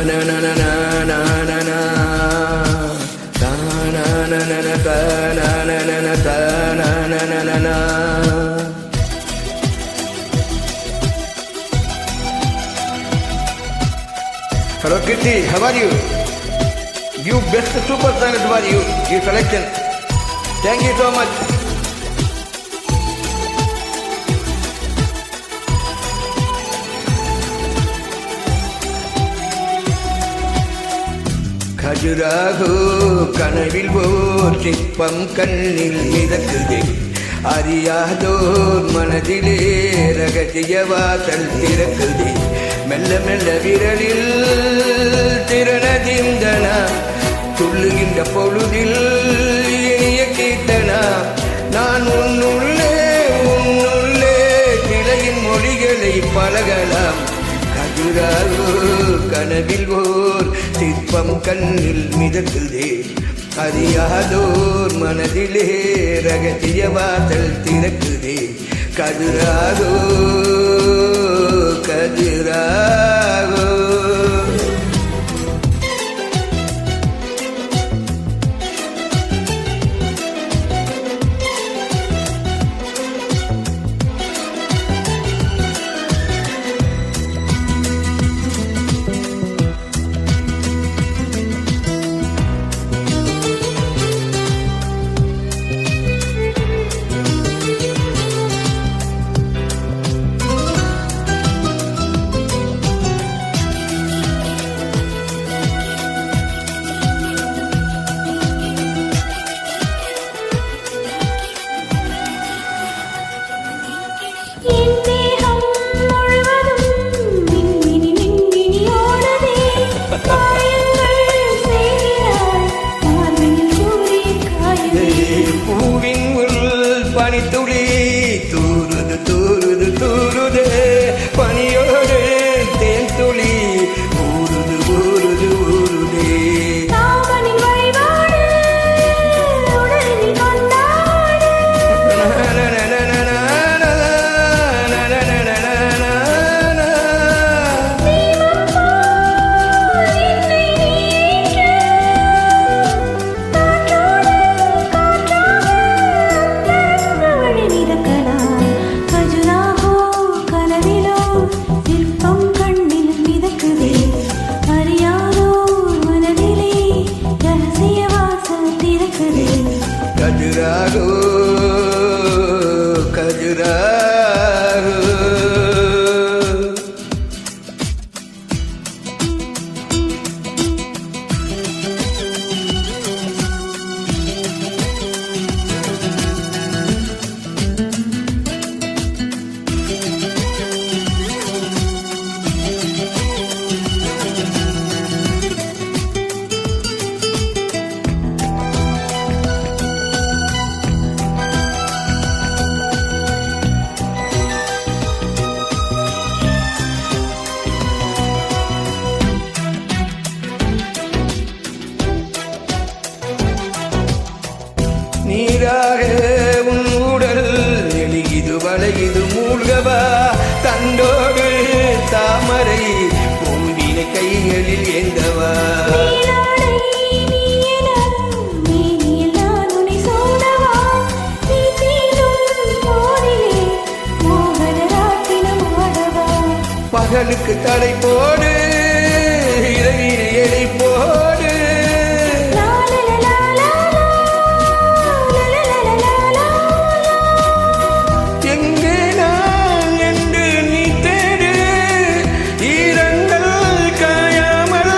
Hello Kitty, how are you? You best super song for you selection. Thank you so much. கஜுராகு கனவில் ஓர் சிற்பம் கண்ணில் மிதக்குதே, அறியாதோர் மனதிலே ரகசிய வாசல் திறக்குதே, மெல்ல மெல்ல விரலில் திறனதிந்தனா, துள்ளுகின்ற பொழுதில் இனிய கீர்த்தனா, நான் உன்னுள்ளே கிளையின் மொழிகளை பழகலாம். கஜுராகு கனவில் ஓர் சிற்பம் கண்ணில் மிதக்குதே, அறியாதோர் மனதிலே ரகசிய வாசல் திறக்குதே. கஜுராகு கஜுராகு பூவின் உள் பனித்துளி தூருது தூருது தூருது, பனியோடு தேன் துளி ஊருது ஊருது ஊருதே. கஜுராகு கஜுராகு நீராக உன் உடல் எழுகிது வளையுது மூழ்கவா, தண்டோடு தாமரை பூவினை கைகளில் ஏந்தவா. பகலுக்கு தடை போடு, இரவினை எடை போடு, எங்கே நான் என்று நீ தேடு, ஈரங்கள் காயாமல்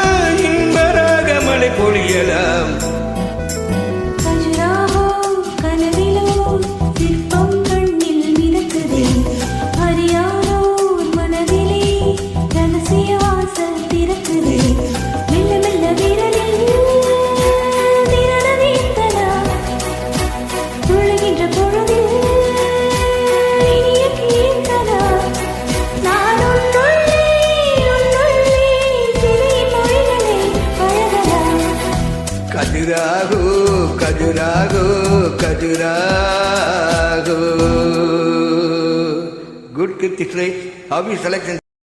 இன்பராக மழை பொழியலாம். கஜுராகு கஜுராகு கஜுராகு. Good Kirti, how is selection?